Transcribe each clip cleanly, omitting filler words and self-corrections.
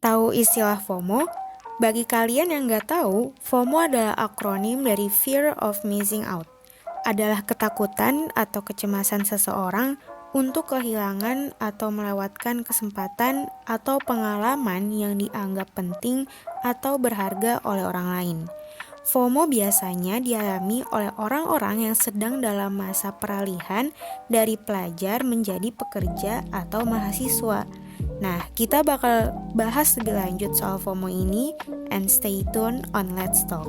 Tahu istilah FOMO? Bagi kalian yang nggak tahu, FOMO adalah akronim dari Fear of Missing Out. Adalah ketakutan atau kecemasan seseorang untuk kehilangan atau melewatkan kesempatan atau pengalaman yang dianggap penting atau berharga oleh orang lain. FOMO biasanya dialami oleh orang-orang yang sedang dalam masa peralihan dari pelajar menjadi pekerja atau mahasiswa. Nah, kita bakal bahas lebih lanjut soal FOMO ini, and stay tuned on Let's Talk.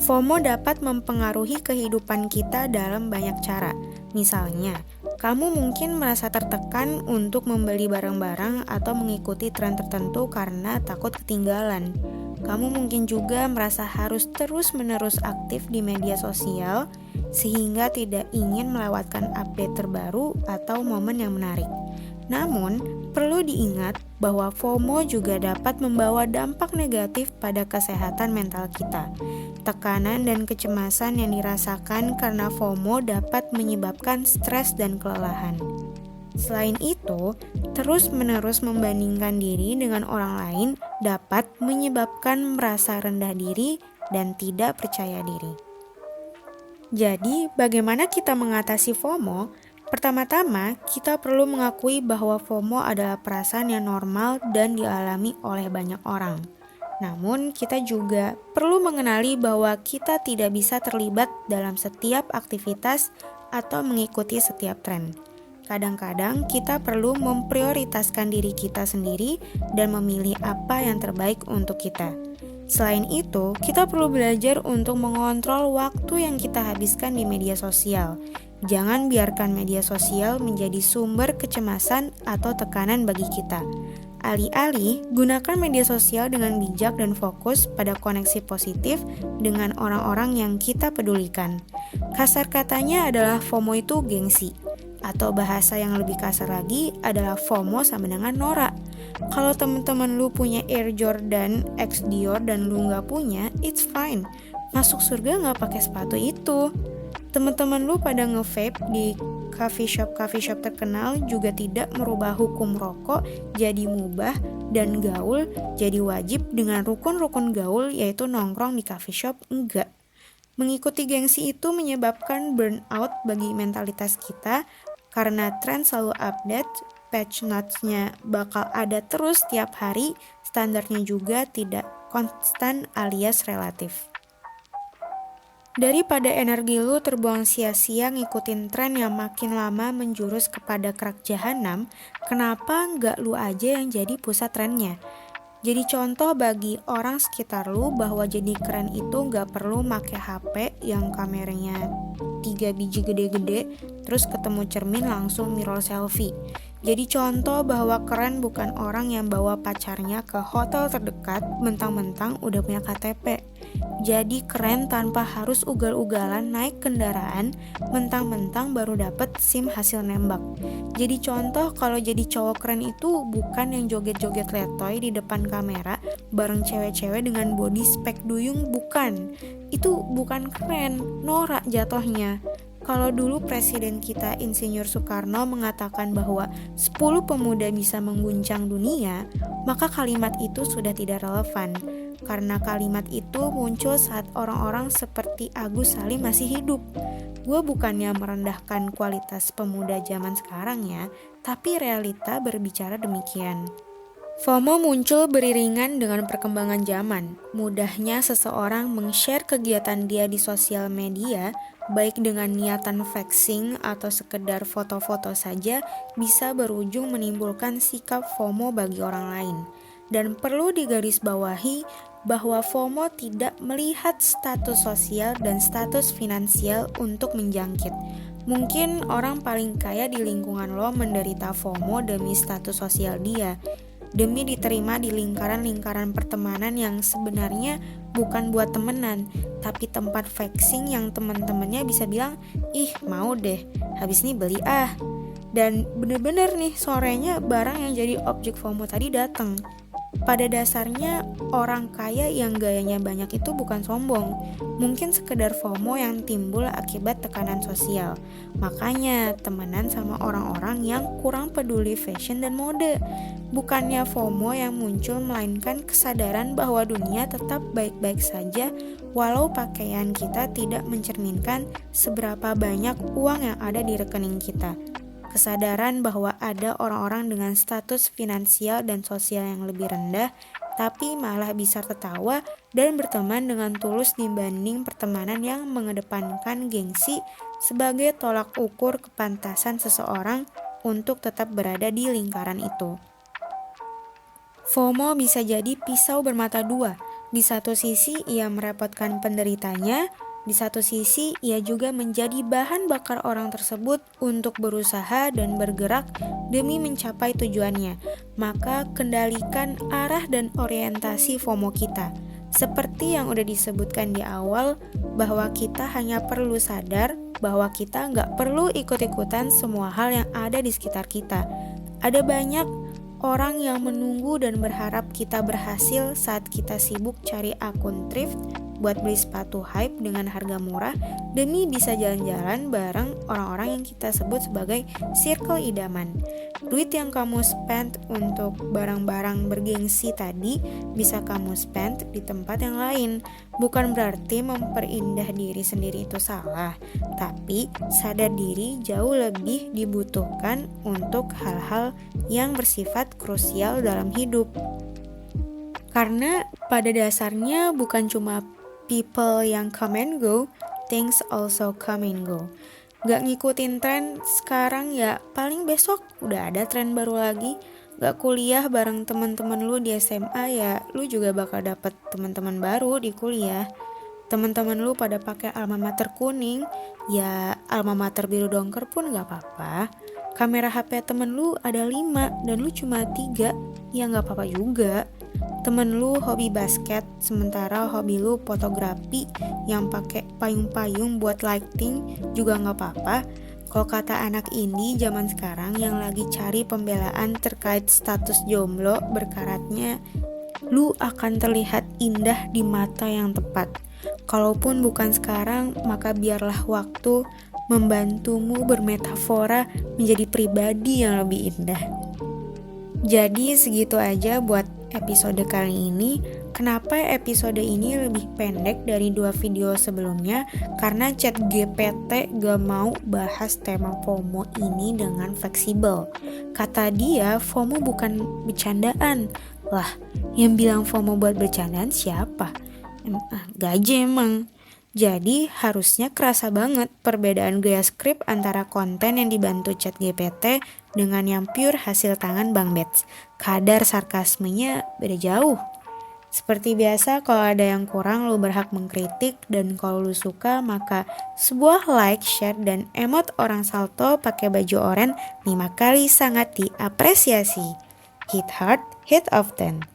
FOMO dapat mempengaruhi kehidupan kita dalam banyak cara. Misalnya, kamu mungkin merasa tertekan untuk membeli barang-barang atau mengikuti tren tertentu karena takut ketinggalan. Kamu mungkin juga merasa harus terus-menerus aktif di media sosial sehingga tidak ingin melewatkan update terbaru atau momen yang menarik. Namun, perlu diingat bahwa FOMO juga dapat membawa dampak negatif pada kesehatan mental kita. Tekanan dan kecemasan yang dirasakan karena FOMO dapat menyebabkan stres dan kelelahan. Selain itu, terus-menerus membandingkan diri dengan orang lain dapat menyebabkan merasa rendah diri dan tidak percaya diri. Jadi, bagaimana kita mengatasi FOMO? Pertama-tama, kita perlu mengakui bahwa FOMO adalah perasaan yang normal dan dialami oleh banyak orang. Namun, kita juga perlu mengenali bahwa kita tidak bisa terlibat dalam setiap aktivitas atau mengikuti setiap tren. Kadang-kadang kita perlu memprioritaskan diri kita sendiri dan memilih apa yang terbaik untuk kita. Selain itu, kita perlu belajar untuk mengontrol waktu yang kita habiskan di media sosial. Jangan biarkan media sosial menjadi sumber kecemasan atau tekanan bagi kita. Alih-alih, gunakan media sosial dengan bijak dan fokus pada koneksi positif dengan orang-orang yang kita pedulikan. Kasar katanya adalah FOMO itu gengsi. Atau bahasa yang lebih kasar lagi adalah FOMO sama dengan norak. Kalau teman-teman lu punya Air Jordan X Dior dan lu nggak punya, it's fine. Masuk surga nggak pakai sepatu itu. Teman-teman lu pada nge-vape di coffee shop terkenal juga tidak merubah hukum rokok jadi mubah dan gaul jadi wajib dengan rukun-rukun gaul yaitu nongkrong di coffee shop enggak. Mengikuti gengsi itu menyebabkan burnout bagi mentalitas kita karena tren selalu update, patch notes-nya bakal ada terus tiap hari, standarnya juga tidak konstan alias relatif. Daripada energi lu terbuang sia-sia ngikutin tren yang makin lama menjurus kepada kerak jahanam, kenapa nggak lu aja yang jadi pusat trennya? Jadi contoh bagi orang sekitar lu bahwa jadi keren itu gak perlu make HP yang kameranya 3 biji gede-gede terus ketemu cermin langsung mirror selfie. Jadi contoh bahwa keren bukan orang yang bawa pacarnya ke hotel terdekat mentang-mentang udah punya KTP. Jadi keren tanpa harus ugal-ugalan naik kendaraan mentang-mentang baru dapet SIM hasil nembak. Jadi contoh kalau jadi cowok keren itu bukan yang joget-joget letoy di depan kamera bareng cewek-cewek dengan body spek duyung, bukan. Itu bukan keren, norak jatohnya. Kalau dulu Presiden kita Insinyur Soekarno mengatakan bahwa 10 pemuda bisa mengguncang dunia, maka kalimat itu sudah tidak relevan. Karena kalimat itu muncul saat orang-orang seperti Agus Salim masih hidup. Gue bukannya merendahkan kualitas pemuda zaman sekarang ya, tapi realita berbicara demikian. FOMO muncul beriringan dengan perkembangan zaman. Mudahnya seseorang meng-share kegiatan dia di sosial media, baik dengan niatan flexing atau sekedar foto-foto saja, bisa berujung menimbulkan sikap FOMO bagi orang lain. Dan perlu digarisbawahi bahwa FOMO tidak melihat status sosial dan status finansial untuk menjangkit. Mungkin orang paling kaya di lingkungan lo menderita FOMO demi status sosial dia, demi diterima di lingkaran-lingkaran pertemanan yang sebenarnya bukan buat temenan, tapi tempat flexing yang teman-temannya bisa bilang, ih mau deh, habis ini beli ah. Dan bener-bener nih sorenya barang yang jadi objek FOMO tadi datang. Pada dasarnya, orang kaya yang gayanya banyak itu bukan sombong, mungkin sekedar FOMO yang timbul akibat tekanan sosial. Makanya temenan sama orang-orang yang kurang peduli fashion dan mode. Bukannya FOMO yang muncul, melainkan kesadaran bahwa dunia tetap baik-baik saja walau pakaian kita tidak mencerminkan seberapa banyak uang yang ada di rekening kita. Kesadaran bahwa ada orang-orang dengan status finansial dan sosial yang lebih rendah, tapi malah bisa tertawa dan berteman dengan tulus dibanding pertemanan yang mengedepankan gengsi sebagai tolak ukur kepantasan seseorang untuk tetap berada di lingkaran itu. FOMO bisa jadi pisau bermata dua. Di satu sisi ia merepotkan penderitanya, di satu sisi, ia juga menjadi bahan bakar orang tersebut untuk berusaha dan bergerak demi mencapai tujuannya. Maka kendalikan arah dan orientasi FOMO kita. Seperti yang udah disebutkan di awal, bahwa kita hanya perlu sadar bahwa kita nggak perlu ikut-ikutan semua hal yang ada di sekitar kita. Ada banyak orang yang menunggu dan berharap kita berhasil saat kita sibuk cari akun thrift buat beli sepatu hype dengan harga murah demi bisa jalan-jalan bareng orang-orang yang kita sebut sebagai circle idaman. Duit yang kamu spend untuk barang-barang bergengsi tadi bisa kamu spend di tempat yang lain. Bukan berarti memperindah diri sendiri itu salah, tapi sadar diri jauh lebih dibutuhkan untuk hal-hal yang bersifat krusial dalam hidup. Karena pada dasarnya bukan cuma people yang come and go, things also come and go. Gak ngikutin tren sekarang ya paling besok udah ada tren baru lagi. Gak kuliah bareng teman-teman lu di SMA ya lu juga bakal dapet teman-teman baru di kuliah. Teman-teman lu pada pakai alma mater kuning, ya alma mater biru dongker pun gak apa-apa. Kamera HP temen lu ada 5 dan lu cuma 3, ya gak apa-apa juga. Temen lu hobi basket, sementara hobi lu fotografi yang pakai payung-payung buat lighting juga nggak apa-apa. Kalau kata anak indie zaman sekarang yang lagi cari pembelaan terkait status jomblo berkaratnya, lu akan terlihat indah di mata yang tepat. Kalaupun bukan sekarang, maka biarlah waktu membantumu bermetafora menjadi pribadi yang lebih indah. Jadi segitu aja buat episode kali ini. Kenapa episode ini lebih pendek dari 2 video sebelumnya? Karena ChatGPT gak mau bahas tema FOMO ini dengan fleksibel. Kata dia, FOMO bukan bercandaan. Lah, yang bilang FOMO buat bercandaan siapa? Gaje emang. Jadi harusnya kerasa banget perbedaan gaya skrip antara konten yang dibantu ChatGPT dengan yang pure hasil tangan Bang Bets. Kadar sarkasmenya beda jauh. Seperti biasa, kalau ada yang kurang lu berhak mengkritik, dan kalau lu suka maka sebuah like, share, dan emot orang salto pakai baju oranye 5 kali sangat diapresiasi. Hit hard, hit often.